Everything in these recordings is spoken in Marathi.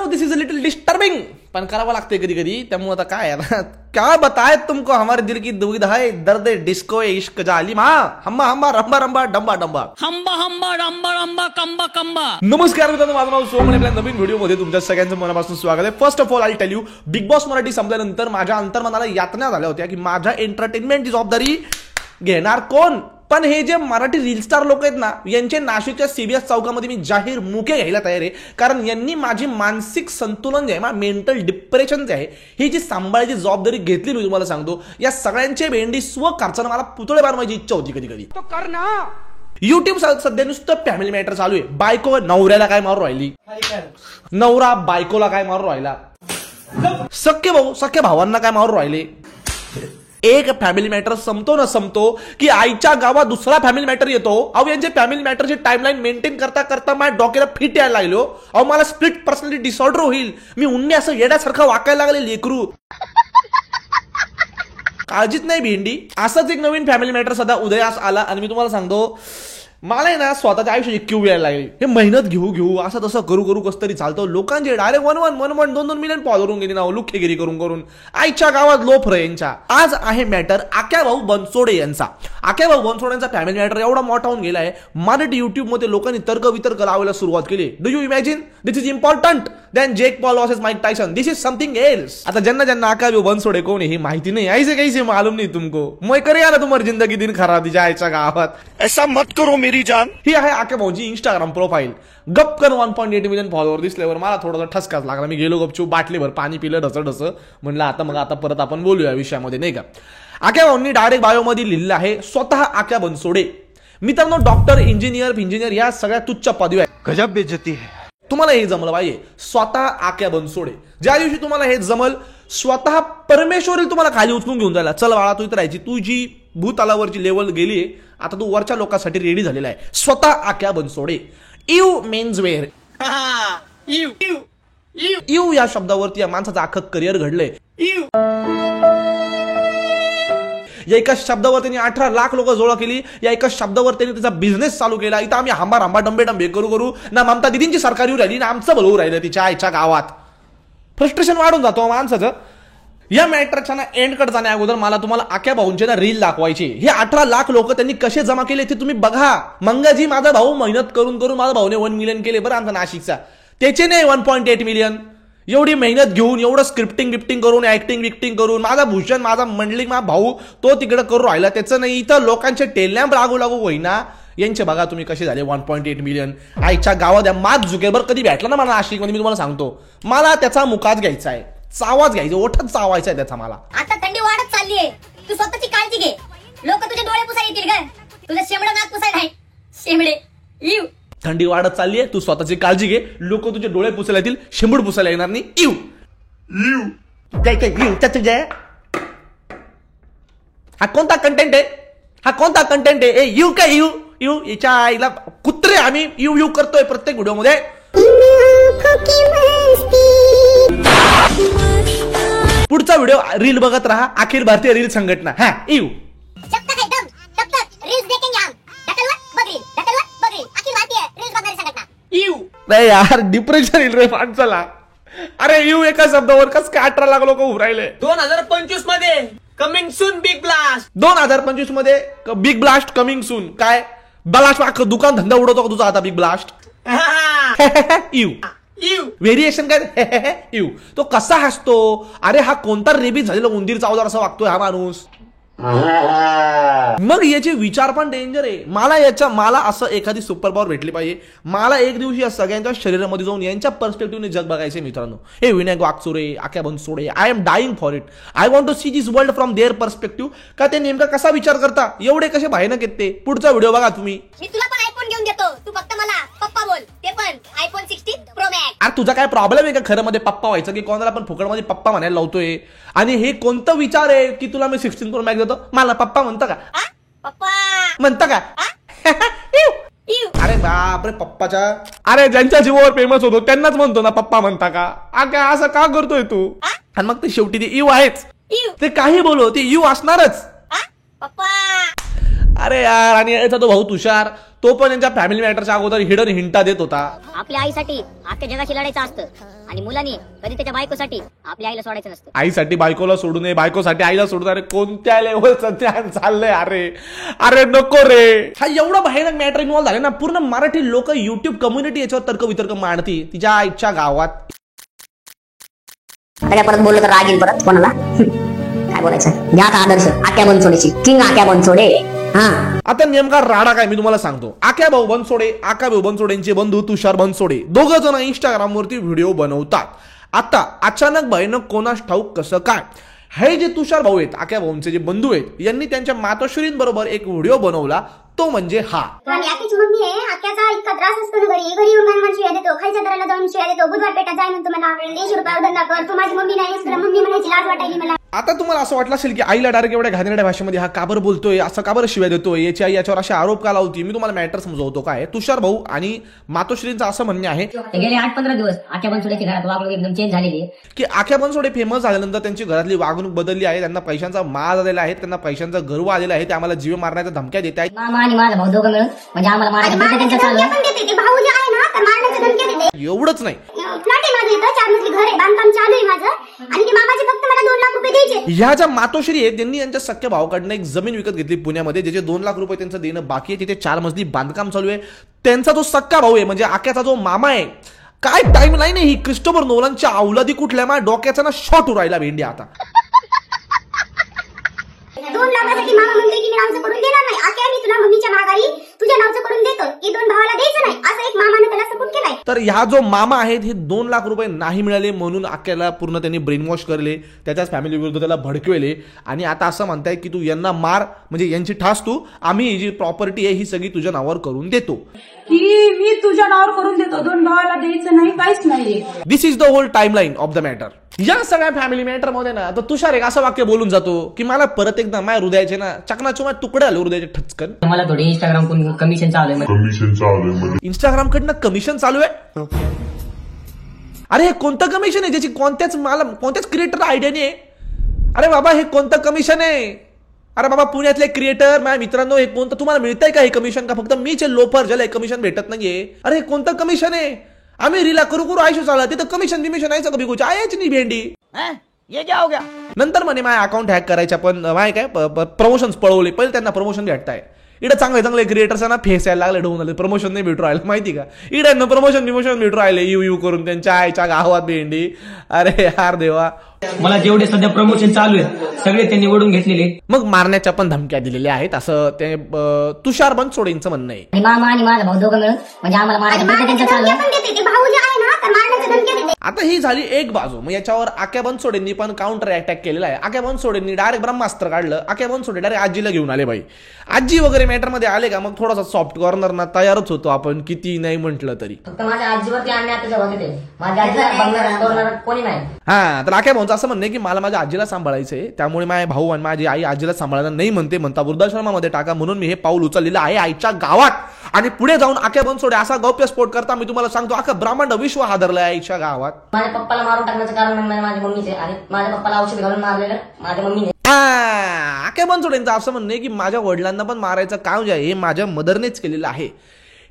This is a little disturbing, पण करावं लागते कधी कधी. त्यामुळे आता काय आहे क्या बताए तुमको, हमारे दिल की दुविधा है, दर्द डिस्को है, इश्क जालिम, हम्मा हम्मा रंबा रंबा डंबा डंबा हंबा हंबा रंबा रंबा कंबा कंबा. नमस्कार मित्रांनो, माझं नाव सोमन. आपल्या नवीन व्हिडिओमध्ये तुमच्या सगळ्यांचं मनापासून स्वागत आहे. First of all I tell you, big boss Marathi संपल्यानंतर माझ्या अंतर्मनाला यातना झाल्या होत्या की माझ्या एंटरटेनमेंटची जबाबदारी घेणार कोण. पण हे जे मराठी रील स्टार लोक आहेत ना, यांचे नाशिकच्या सीबीएस चौकामध्ये मी जाहीर मुके घ्यायला तयार आहे. कारण यांनी माझी मानसिक संतुलन जे आहे, मेंटल डिप्रेशन जे आहे, ही जी सांभाळायची जबाबदारी घेतली. मी तुम्हाला सांगतो, या सगळ्यांचे भेंडी स्वखर्चानं मला पुतळे बांधवायची इच्छा होती कधी कधी. तो कर ना. युट्यूब सध्या नुसतं फॅमिली मॅटर चालू आहे. बायको नवऱ्याला काय मारू राहिली, नवरा बायकोला काय मारू राहिला, सख्खे भावांना काय मारू राहिले. एक फॅमिली मॅटर संपतो ना संपतो की आईच्या गावात दुसरा फॅमिली मॅटर येतो. अहो, यांचे फॅमिली मॅटरची टाइमलाईन मेंटेन करता करता माझ्या डोक्याला फिट यायला लागलो. अहो, मला स्प्लिट पर्सनॅलिटी डिसऑर्डर होईल. मी उन्ने असं येड्यासारखं वाकायला लागले लेकरू. काळजीच नाही भेंडी. असंच एक नवीन फॅमिली मॅटर सध्या उदयास आला आणि मी तुम्हाला सांगतो, मला आहे ना स्वतःच्या आयुष्याची क्यू यायला लागली. हे मेहनत घेऊ असं तसं करू कस तरी चालतं. लोकांचे डायरेक्ट 1-2 मिलियन फॉलोअरून गेली ना, लुख्खेगिरी करून आईच्या गावात लोफ रे यांच्या. आज आहे मॅटर आक्या भाऊ बनसोडे यांचा. आक्या भाऊ बनसोडे यांचा फॅमिली मॅटर एवढा मोठा होऊन गेलाय, मराठी युट्यूबमध्ये लोकांनी तर्क वितर्क लावायला सुरुवात केली. Do you imagine, this is important then Jake Paul versus Mike Tyson. This is something else. आता ज्यांना आक्या भाऊ बनसोडे कोण आहे हे माहिती नाही, ऐसे कैसे मालूम नहीं तुमको. मैं करे यार तुम्हारी जिंदगी दिन खराब तिच्या आईच्या गावात. ऐसा मत करो मेरी जान. ही आहे आक्या भाऊची इंस्टाग्राम प्रोफाईल. गपकन 1.8 मिलियन फॉलोअर दिसल्यावर मला थोडासा ठसकाच लागला. मी गेलो गपचूप बाटलीभर पाणी पिलं ढस म्हणलं आता परत आपण बोलूया या विषयामध्ये, नाही का. आक्या भाऊंनी डायरेक्ट बायोमध्ये लिहिलं आहे, स्वतः आक्या बनसोडे. मित्रांनो, डॉक्टर, इंजिनियर या सगळ्या तुच्छ पदव्या आहेत. गजब बेइज्जती है. तुम्हाला हे जमलं पाहिजे. स्वतः आक्या बनसोडे. ज्या दिवशी तुम्हाला हे जमल, स्वतः परमेश्वरी तुम्हाला खाली उचलून घेऊन जायला, चल बाळा तू इथं राहायची, तुझी भूतलावरची लेवल गेली, आता तू वरच्या लोकांसाठी रेडी झालेला आहे. स्वतः Akya Bansode. U men's wear. U या शब्दावरती या माणसाचं अख्खं करिअर घडलंय. या एका शब्दावर त्यांनी 18 लाख लोक जोडा केली. या एका शब्दावर त्यांनी त्याचा बिझनेस चालू केला. इथं आम्ही हंबा डंबे करू ना ममता दिदींची सरकार येऊ राहिली ना आमचं भलं राहिलं तिच्या आईच्या गावात. फ्रस्ट्रेशन वाढून जातो माणसाचं. या मॅटरच्या ना एंडकडे जाण्या अगोदर मला तुम्हाला आक्या भाऊंचे ना रील दाखवायची. हे 18 लाख लोक त्यांनी कसे जमा केले ते तुम्ही बघा. मंगाजी माझा भाऊ मेहनत करून माझा भाऊने 1 मिलियन केले बरं आमचा नाशिकचा. त्याचे नाही 1.8 मिलियन. एवढी मेहनत घेऊन, एवढं स्क्रिप्टिंग करून, ऍक्टिंग करून, माझा भूषण, माझा मंडलिक, माझा भाऊ तो तिकडे करून राहिला. त्याचं नाही. इथं लोकांचे टेलॅम्प लागू होईना. यांचे बघा तुम्ही कसे झाले 1.8 मिलियन. आईच्या गावात मार्क झुकरबर्ग कधी भेटला ना मला नाशिकमध्ये, मी तुम्हाला सांगतो, मला त्याचा मुकाच घ्यायचा आहे, चावाच घ्यायचा, ओठच चावायचा आहे त्याचा मला. आता थंडी वाढत चालली आहे, तू स्वतःची काळजी घे. लोक तुझे डोळे पुसायला येतील का? तुझं शेंबडं नाक पुसायला आहे. शेंबडे यू. थंडी वाढत चालली आहे, तू स्वतःची काळजी घे. लोक तुझे डोळे पुसायला येतील, शेंबूड पुसायला येणार नाही. यू हा कोणता कंटेंट आहे? ए यू काय यू याच्या आईला कुत्रे. आम्ही यू करतोय प्रत्येक व्हिडिओ मध्ये. पुढचा व्हिडिओ रील बघत राहा. अखिल भारतीय रील संघटना. हा यू. नाही यार, डिप्रेशन येईल रे माणसाला. अरे यू एका शब्दावर कस काय 18 लाख लोक उभं राहिले. 2025 मध्ये कमिंग सून बिग ब्लास्ट. 2025 मध्ये बिग ब्लास्ट कमिंग सून. काय ब्लास्ट? दुकान धंदा उडवतो का तुझा आता बिग ब्लास्ट? यू व्हेरिएशन काय यू. तो कसा हसतो. अरे हा कोणता रेबीज झालेला उंदीर चावदार असं वागतोय हा माणूस. मग याचे विचार पण डेंजर आहे. मला असं एखादी सुपर पॉवर भेटली पाहिजे. मला एक दिवशी या सगळ्यांच्या शरीरामध्ये जाऊन यांच्या पर्स्पेक्टिव्हने जग बघायचे मित्रांनो. हे Vinayak Wakchore, Akya Bansode, I am dying for it. I want to see this world from their perspective. का ते नेमका कसा विचार करता, एवढे कसे भयानक आहेत ते. पुढचा व्हिडिओ बघा तुम्ही. मी तुला पण आयफोन घेऊन देतो, तू फक्त मला पप्पा बोल. ते पण आयफोन 16 प्रो मॅक्स. अरे तुझा काय प्रॉब्लेम आहे का खरं मध्ये पप्पा व्हायचं, की कोणाला पण फुकटमध्ये पप्पा म्हणायला लावतोय. आणि हे कोणतं विचार आहे की तुला मी 16 प्रो मॅक्स देतो, मला पप्पा म्हणता का? पप्पा म्हणता का? अरे बापरे पप्पाच्या. अरे ज्यांच्या जीवावर फेमस होतो त्यांनाच म्हणतो ना पप्पा म्हणता का? असं का करतोय तू? आणि मग ते शेवटी ते यू आहेच. ते काही बोलो ते यू असणारच. पप्पा अरे यार, आणि याचा तो भाऊ तुषार, तो पण यांच्या फॅमिली मॅटरच्या अगोदर हिडन हिंटा देत होता. आपल्या आईसाठी अख्ख्या जगाशी लढायचं असतं आणि मुलांनी कधी त्याच्या बायकोसाठी आपल्या आईला सोडायचं नसतं. आईसाठी बायकोला सोडू नये, बायकोसाठी आईला सोडू नये. अरे कोणत्या लेवलचं ध्यान चाललंय? अरे अरे नको रे. हा एवढा भयानक मॅटर इन्व्हॉल्व झाले ना, पूर्ण मराठी लोक, युट्यूब कम्युनिटी याच्यावर तर्कवितर्क मांडती तिच्या आईच्या गावात. आता काय परत बोललो तर राग येईल परत कोणाला? काय बोलायचं? घ्या आता आदर्श आक्या बनसोडेची, किंग आक्या बनसोडे. हा, आता नेमका राडा काय मी तुम्हाला सांगतो. आक्या भाऊ बनसोडेंचे बंधू तुषार बनसोडे दोघं जण इंस्टाग्राम वरती व्हिडिओ बनवतात. आता अचानक भयानक कोणास ठाऊक कसं काय, हे जे तुषार भाऊ आहेत, आक्या भाऊंचे जे बंधू आहेत, यांनी त्यांच्या मातोश्रींबरोबर एक व्हिडिओ बनवला, तो म्हणजे हा. आणि आक्याची मम्मी आहे, आक्याचा इतका त्रास असतो ना घरी येऊन मला शिव्या देतो, खायच्या दराला जाऊन शिव्या देतो, बुधवार पेटात जाय म्हणतो मला 150 रुपयावर धंदा कर, तू माझी मम्मी नाही तुला मम्मी म्हणायची लाज वाटायली मला. आता तुम्हाला असं वाटलं असेल की आईला डायरेक्ट एवढ्या घाणेरड्या भाषेमध्ये हा का बरं बोलतोय, असं का बरं शिव्या देतोय, याची आई याच्यावर असे आरोप का लावती. मी तुम्हाला मॅटर समजवतो. काय तुषार भाऊ आणि मातोश्रींचं असं म्हणणे आहे गेले 8-15 दिवस आक्या बनसोडेची घरात वागणूक एकदम चेंज झालेली आहे की आक्या बनसोडे फेमस झाल्यानंतर त्यांची घरातली वागणूक बदलली आहे, त्यांना पैशांचा माज आलेला आहे, त्यांना पैशांचा गर्व आलेला आहे, ते आम्हाला जीव मारण्याच्या धमक्या देत आहेत. मामा आणि माझा भाऊ दोघं मिळून म्हणजे आम्हाला मारायचं त्यांचं चालू आहे. पण देते ते भाऊ जे आहे ना तर मारण्याचं धमक्या देते. एवढंच नाही, फ्लॅट आहे माझं इथं, 4 मजली घर आहे, बांधकाम चालू आहे माझं, आणि ते मामाचे फक्त मला 2 लाख रुपये द्यायचे. ह्या ज्या मातोश्री आहेत त्यांनी यांच्या सख्या भावाकडनं एक जमीन विकत घेतली पुण्यामध्ये, ज्याचे 2 लाख रुपये त्यांचं देणं बाकी आहे. तिथे 4 मजली बांधकाम चालू आहे. त्यांचा जो सख्खा भाऊ आहे म्हणजे आक्याचा जो मामा आहे, काय टाइम लाईन आहे ही. क्रिस्टोफर नोलनच्या औलादी कुठल्या मा डोक्याचा ना शॉट उरायला भेंडी. आता 2 लाखासाठी मामा म्हणतोय की मी नावचं करून देणार नाही. आक्या मी तुला मम्मीच्या माघारी तुझ्या नावचं करून देतो, की 2 भावाला द्यायचं नाही, असं एक मामाने त्याला सपोर्ट केलाय. तर ह्या जो मामा आहेत हे 2 लाख रुपये नाही मिळाले म्हणून आक्याला पूर्ण त्यांनी ब्रेन वॉश करले, त्याच्याच फॅमिली विरुद्ध त्याला भडकवेले, आणि आता असं म्हणताय की तू यांना मार, म्हणजे यांची ठास तू, आम्ही ही जी प्रॉपर्टी आहे ही सगळी तुझ्या नावावर करून देतो, की मी तुझ्या नावावर करून देतो, 2 भावाला द्यायचं नाही, काहीच नाहीये. This is the whole timeline of the matter. या सगळ्या फॅमिली मॅटर मध्ये ना तर तुषार एक असं वाक्य बोलून जातो की मला परत एकदा माझ्या हृदयाचे ना चकनाचुमा तुकडे आले, हृदयाचे ठचकन. मला थोडी इंस्टाग्राम कमिशन चालू आहे. इंस्टाग्राम कडनं कमिशन चालू आहे. अरे हे कोणतं कमिशन आहे ज्याची कोणत्याच क्रिएटर आयडिया नाही? अरे बाबा हे कोणतं कमिशन आहे? अरे बाबा पुण्यातले क्रिएटर माझ्या मित्रांनो, हे कोणतं तुम्हाला मिळतंय का हे कमिशन? का फक्त मीच लोफर ज्याला कमिशन भेटत नाहीये? अरे हे कोणतं कमिशन आहे? आम्ही रीला करू आयुष्य चालला, तिथं कमिशन बिमिशन आहे कभी कुछ आयाच नाही भेंडी. ये क्या हो गया? नंतर म्हणे माझ्या अकाउंट हॅक करायच्या, पण माय काय प्रमोशन्स पळवले. पहिले त्यांना प्रमोशन भेटताय. इकडे चांगले क्रिएटर्स ना फेस यायला लागले, ढवून आले, प्रमोशन नाही भेटू राहिलं माहिती का? इकडे प्रमोशन भेटू राहिले, यू करून त्यांच्या आईच्या गावात भेंडी. अरे यार देवा, मला जेवढे सध्या प्रमोशन चालू आहेत सगळे त्यांनी निवडून घेतलेले. मग मारण्याच्या पण धमक्या दिलेल्या आहेत असं ते तुषार बनसोडेंचं म्हणणं आहे. मामा आणि माझा भाऊ दोघं मिळून म्हणजे आम्हाला मारायचं त्यांचं चालू आहे. पण देते ते भाऊ जे आहे ना तर मारण्याचं धमक्या देते. आता ही झाली एक बाजू. मग याच्यावर आक्या बनसोडेंनी पण काउंटर अटॅक केलेला आहे. आक्या बनसोडेंनी डायरेक्ट ब्रह्मास्त्र काढलं. आक्या बनसोडे डायरेक्ट आजीला घेऊन आले. बाई आजी वगैरे मॅटर मध्ये आले का मग थोडासा सॉफ्ट कॉर्नर ना तयारच होतो आपण, किती नाही म्हटलं तरी. फक्त माझ्या आजीवरती अन्याय होते, माझ्या आजीला बघणार कोणी नाही. हा, तर आक्या भाऊंचं असं म्हणणं आहे की मला माझ्या आजीला सांभाळायचंय, त्यामुळे माझे भाऊ आणि माझी आई आजीला सांभाळायला नाही म्हणता वृद्धाश्रमामध्ये टाका, म्हणून मी हे पाऊल उचललेलं आहे आईच्या गावात. आणि पुढे जाऊन आक्या बनसोडे असा गौप्यस्फोट करता मी तुम्हाला सांगतो अख्खा ब्रह्मांड विश्व हादरलंय आईच्या गावात. माझ्या पप्पाला मारून टाकण्याचं कारण म्हणजे माझ्या मम्मीचे, आणि माझ्या पप्पाला औषध घालून मारलेलं माझ्या मम्मीने. आक्या बनसोडेंचं असं म्हणणं आहे की माझ्या वडिलांना पण मारायचं काम जे आहे हे माझ्या मदरनेच केलेलं आहे.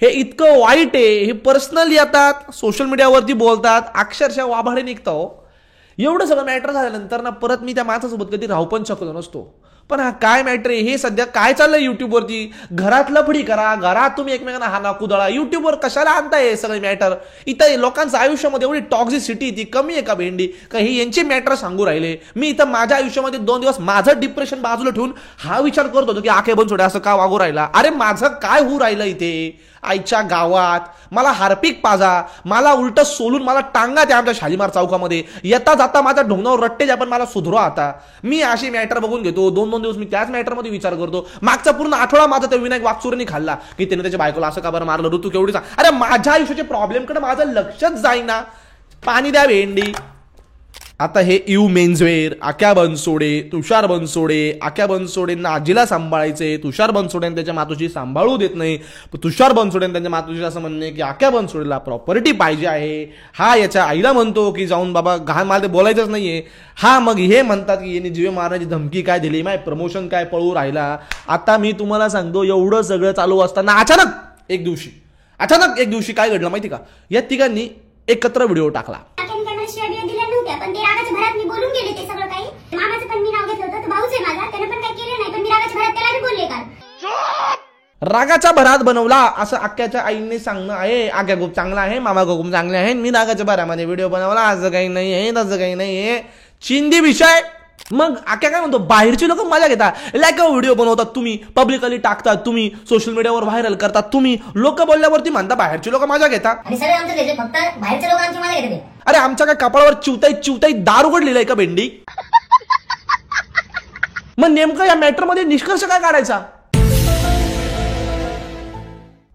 हे इतकं वाईट आहे. हे पर्सनली येतात, सोशल मीडियावरती बोलतात, अक्षरशः वाभाडे निघता. हो, एवढं सगळं मॅटर झाल्यानंतर ना परत मी त्या माणसासोबत कधी राहू पण शकलो नसतो. पण हा काय मॅटर आहे? हे सध्या काय चाललंय युट्यूबवरती? घरात लफडी करा, घरात तुम्ही एकमेकांना हाना कुदळा, युट्यूबवर कशाला आणताय हे सगळे मॅटर? इथं लोकांच्या आयुष्यामध्ये एवढी टॉक्झिसिटी ती कमी आहे का भेंडी? का हे यांचे मॅटर सांगू राहिले? मी इथं माझ्या आयुष्यामध्ये 2 दिवस माझं डिप्रेशन बाजूला ठेवून हा विचार करत होतो की आखे बनसोडे असं का वागू राहिला. अरे माझं काय होऊ राहिलं इथे आईच्या गावात? मला हार्पिक पाजा, मला उलट सोलून मला टांगा त्या आमच्या शालीमार चौकामध्ये, येता जाता माझ्या ढोंगणावर रट्टे ज्या पण मला सुधरवा. आता मी अशी मॅटर बघून घेतो, 2-2 दिवस मी त्याच मॅटरमध्ये विचार करतो. मागचा पूर्ण आठवडा माझा त्या विनायक वाकचुरेने खाल्ला की त्याने त्याच्या बायकोला असं का बरं मारलं, ऋतू केवढीचा. अरे माझ्या आयुष्याच्या प्रॉब्लेमकडे माझं लक्षच जाईना. पाणी द्या भेंडी. आता हे यू मेन्सवेअर, आक्या बनसोडे, तुषार बनसोडे, आक्या बनसोडेंना आजीला सांभाळायचे, तुषार बनसोडेंना त्याच्या मातोशी सांभाळू देत नाही, तुषार बनसोडेंना त्यांच्या मातोशी असं म्हणणं आहे की आक्या बनसोडेला प्रॉपर्टी पाहिजे आहे. हा याच्या आईला म्हणतो की जाऊन बाबा घाण, मला ते बोलायचंच नाहीये. हा मग हे म्हणतात की यांनी जीवे मारण्याची धमकी काय दिली, माय प्रमोशन काय पळू राहिला. आता मी तुम्हाला सांगतो, एवढं सगळं चालू असताना अचानक एक दिवशी काय घडलं माहिती का, या तिघांनी एकत्र व्हिडिओ टाकला. आक्याने काय मला शिव्या बिव्या दिल्या नव्हत्या, पण ते रागाच्या भरात मी बोलून गेले ते सगळं काही. मामाचं पण मी नाव घेतलं होतं, तो भाऊच आहे माझा, त्यानं पण काही केलं नाही, पण मी रागाच्या भरात त्याला बी बोलले काल. रागाच्या भरात बनवला असं आक्याच्या आईने सांगणं आहे. आक्या खूप चांगला आहे, मामा खूप चांगले आहे, मी रागाच्या भरामध्ये व्हिडिओ बनवला, असं काही नाही आहे, तसं काही नाही आहे, चिंदी विषय. मग आक्या काय म्हणतो, बाहेरची लोक मजा घेतात, लाईक व्हिडिओ बनवतात तुम्ही, पब्लिकली टाकतात तुम्ही, सोशल मीडियावर व्हायरल करतात तुम्ही, लोक बोलल्यावरती म्हणता बाहेरची लोक मजा घेतात. आणि सगळे आमचं घ्यायचे, फक्त बाहेरचे लोक आमची मला घेते. अरे आमच्या काय कपाळावर चिवताई दार उघडलेलं आहे का भेंडी? मग नेमकं या मॅटर मध्ये निष्कर्ष काय काढायचा?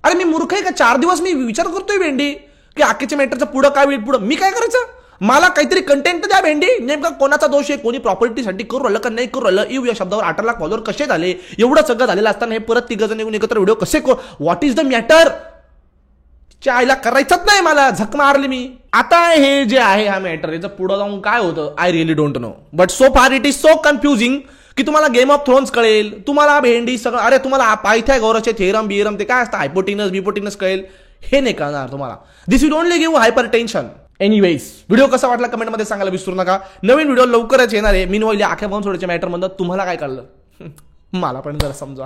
अरे मी मूर्ख आहे का? 4 दिवस मी विचार करतोय भेंडी की आक्याच्या मॅटरचं पुढं काय होईल, पुढं मी काय करायचं? मला काहीतरी कंटेंट द्या भेंडी. नेमका कोणाचा दोष आहे, कोणी प्रॉपर्टीसाठी करू राहिलं का नाही करू राहिलं, या शब्दावर 18 लाख फॉलोअर कसे झाले, एवढं सगळं झालेलं असताना हे परत 3 जण येऊन एकत्र व्हिडिओ कसे, व्हॉट इज द मॅटर? आईला करायचंच नाही, मला झक मारली मी. आता हे जे आहे हा मॅटर, याचं पुढं जाऊन काय होतं I really don't know, but so far it is so confusing की तुम्हाला गेम ऑफ थ्रोन्स कळेल, तुम्हाला भेंडी सगळं, अरे तुम्हाला पायथागोरसचे थेरम बिरम ते काय असतं, हायपोटिनस कळेल, हे नाही कळणार तुम्हाला. This will only give hyper tension. Anyways, video कसा वाटला कमेंटमध्ये सांगायला विसरू नका. नवीन व्हिडिओ लवकरच येणार आहे. मी नवली आख्या बनसोडेच्या मॅटर म्हणतात, तुम्हाला काय कळलं मला पण जरा समजा.